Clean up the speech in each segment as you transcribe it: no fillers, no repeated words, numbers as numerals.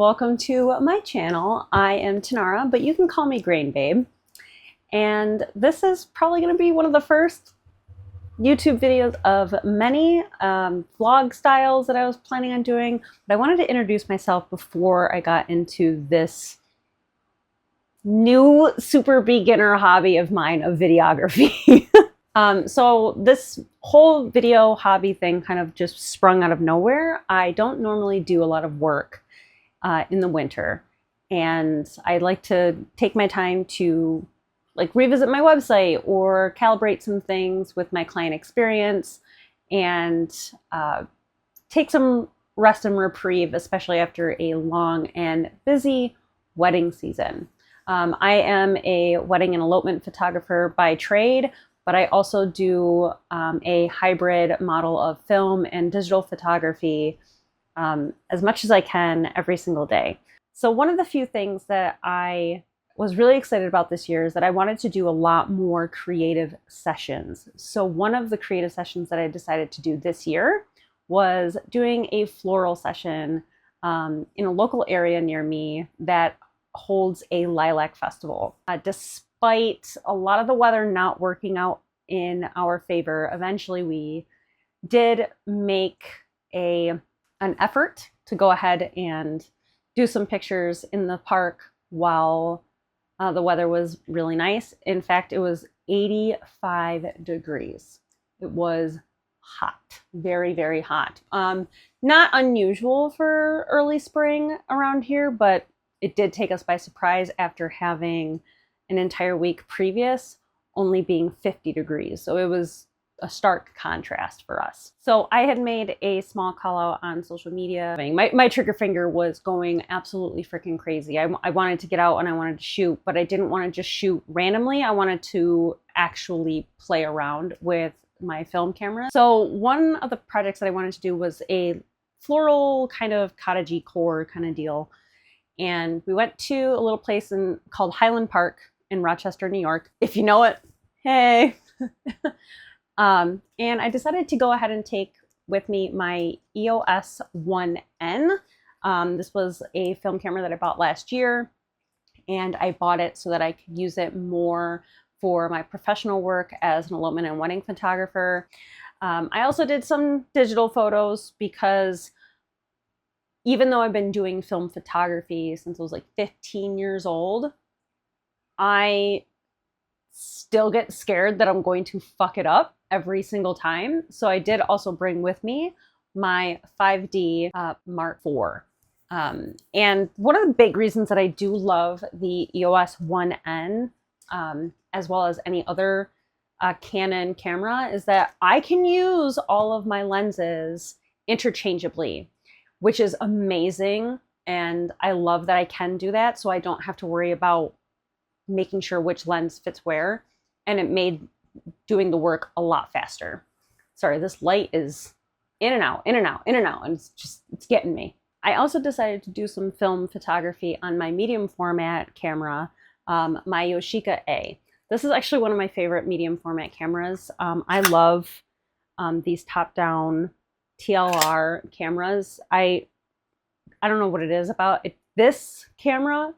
welcome to my channel. I am Tanara, but you can call me Grain Babe. And this is probably going to be one of the first YouTube videos of many vlog styles that I was planning on doing. But I wanted to introduce myself before I got into this new super beginner hobby of mine of videography. So this whole video hobby thing kind of just sprung out of nowhere. I don't normally do a lot of work in the winter, and I like to take my time to like revisit my website or calibrate some things with my client experience and take some rest and reprieve, especially after a long and busy wedding season. I am a wedding and elopement photographer by trade, but I also do a hybrid model of film and digital photography as much as I can every single day. So one of the few things that I was really excited about this year is that I wanted to do a lot more creative sessions. So one of the creative sessions that I decided to do this year was doing a floral session in a local area near me that holds a lilac festival. Despite a lot of the weather not working out in our favor, eventually we did make an effort to go ahead and do some pictures in the park while the weather was really nice. In fact, it was 85 degrees. It was hot, very, very hot. Not unusual for early spring around here, but it did take us by surprise after having an entire week previous only being 50 degrees. So it was a stark contrast for us. So I had made a small call out on social media. My trigger finger was going absolutely freaking crazy. I wanted to get out and I wanted to shoot, but I didn't want to just shoot randomly. I wanted to actually play around with my film camera. So one of the projects that I wanted to do was a floral kind of cottagey core kind of deal. And we went to a little place called Highland Park in Rochester, New York. If you know it, hey. And I decided to go ahead and take with me my EOS 1N. This was a film camera that I bought last year, and I bought it so that I could use it more for my professional work as an elopement and wedding photographer. I also did some digital photos because even though I've been doing film photography since I was like 15 years old, I still get scared that I'm going to fuck it up every single time. So I did also bring with me my 5D Mark IV. And one of the big reasons that I do love the EOS 1N, as well as any other Canon camera, is that I can use all of my lenses interchangeably, which is amazing. And I love that I can do that, so I don't have to worry about making sure which lens fits where. And it made doing the work a lot faster. Sorry, this light is in and out, in and out, in and out, and it's getting me. I also decided to do some film photography on my medium format camera, my Yashica A. This is actually one of my favorite medium format cameras. I love these top-down TLR cameras. I don't know what it is about it. This camera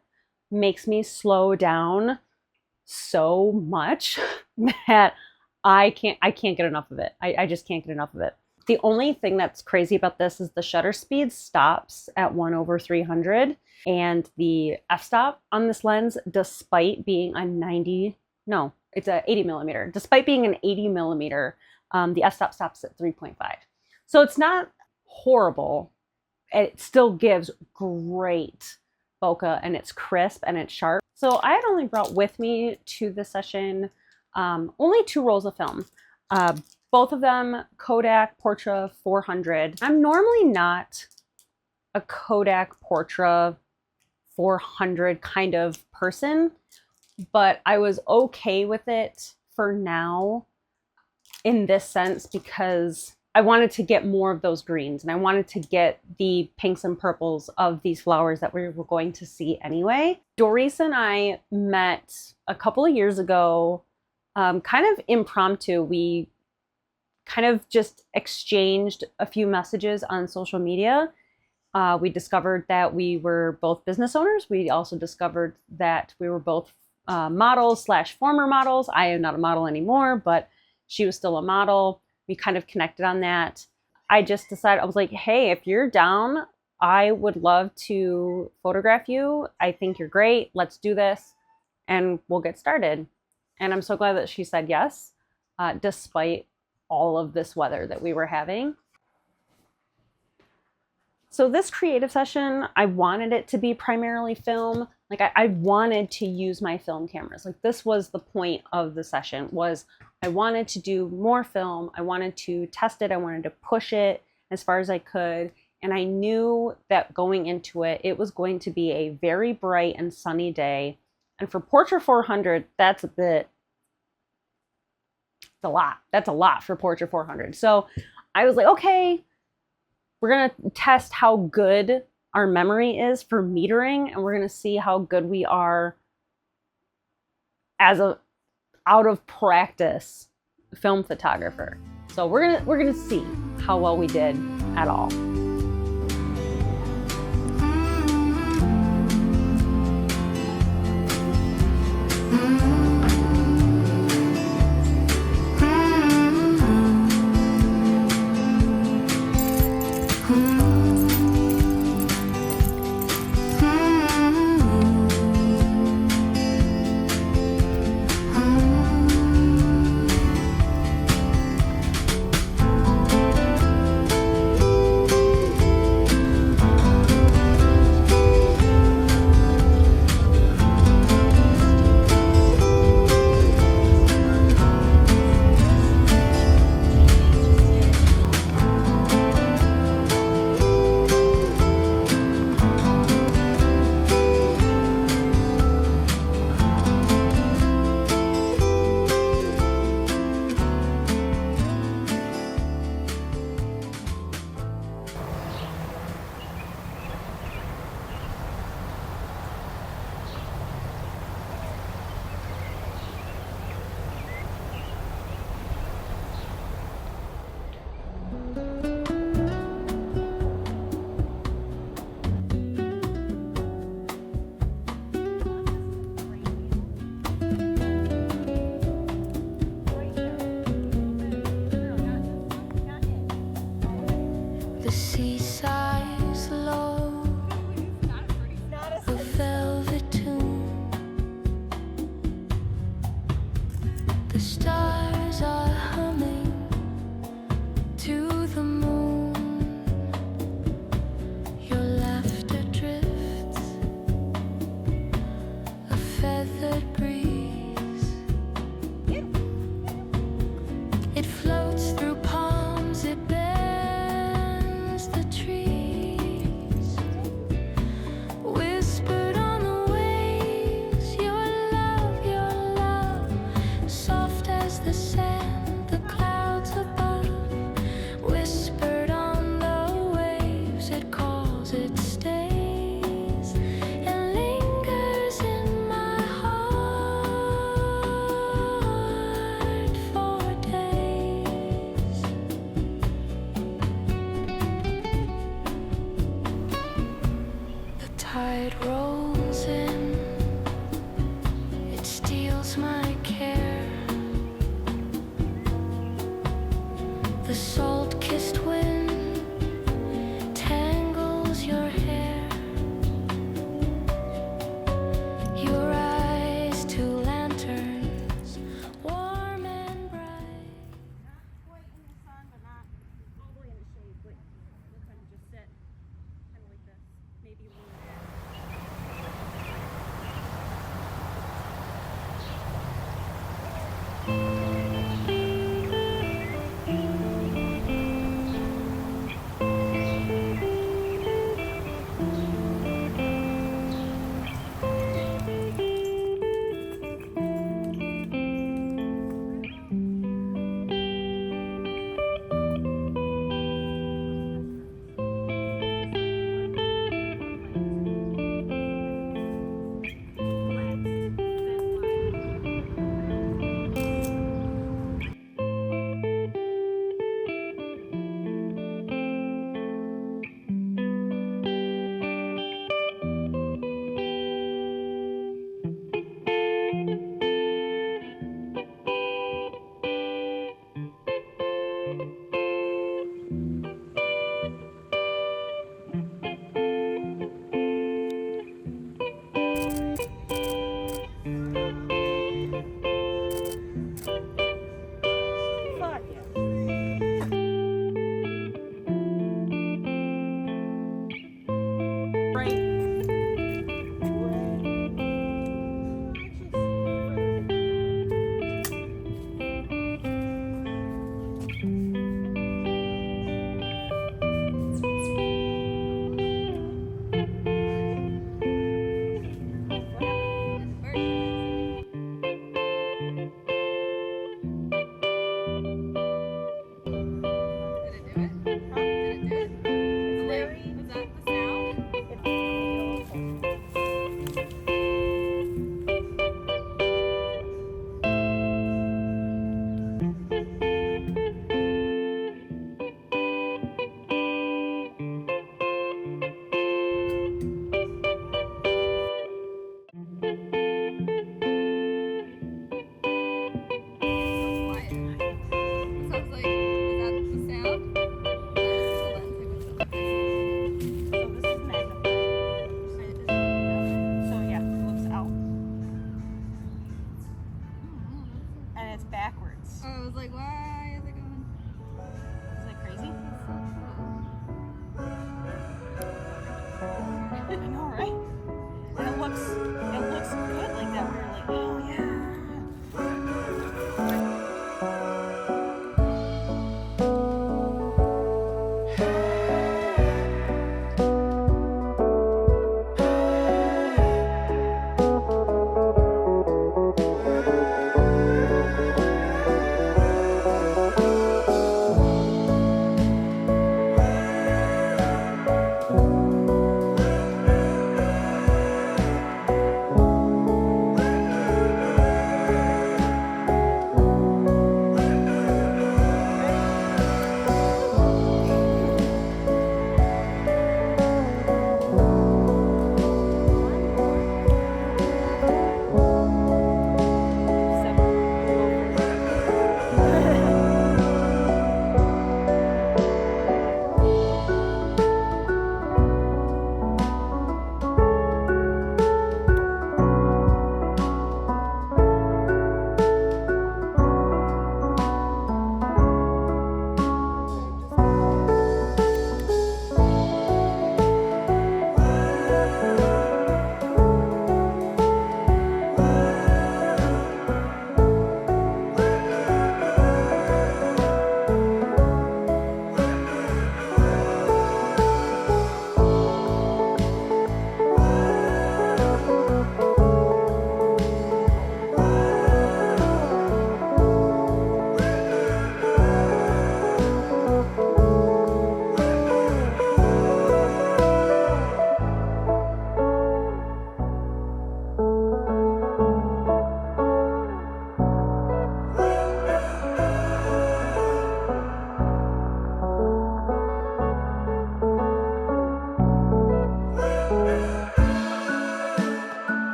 makes me slow down so much that I can't get enough of it. I just can't get enough of it. The only thing that's crazy about this is the shutter speed stops at 1/300, and the f-stop on this lens, despite being a 80 millimeter. Despite being an 80 millimeter, the f-stop stops at 3.5. So it's not horrible. It still gives great bokeh, and it's crisp and it's sharp. So I had only brought with me to the session only 2 rolls of film. Both of them Kodak Portra 400. I'm normally not a Kodak Portra 400 kind of person, but I was okay with it for now in this sense because I wanted to get more of those greens, and I wanted to get the pinks and purples of these flowers that we were going to see anyway. Doris and I met a couple of years ago, kind of impromptu. We kind of just exchanged a few messages on social media, We discovered that we were both business owners. We also discovered that we were both models / former models. I am not a model anymore, but she was still a model. We kind of connected on that. I just decided, I was like, hey, if you're down, I would love to photograph you. I think you're great. Let's do this and we'll get started. And I'm so glad that she said yes, despite all of this weather that we were having. So this creative session, I wanted it to be primarily film. Like I wanted to use my film cameras. Like this was the point of the session, was I wanted to do more film. I wanted to test it. I wanted to push it as far as I could. And I knew that going into it, it was going to be a very bright and sunny day. And for Portra 400, that's a lot. That's a lot for Portra 400. So I was like, okay, we're going to test how good our memory is for metering, and we're going to see how good we are as a out of practice film photographer. So we're going to see how well we did at all. I was like, what?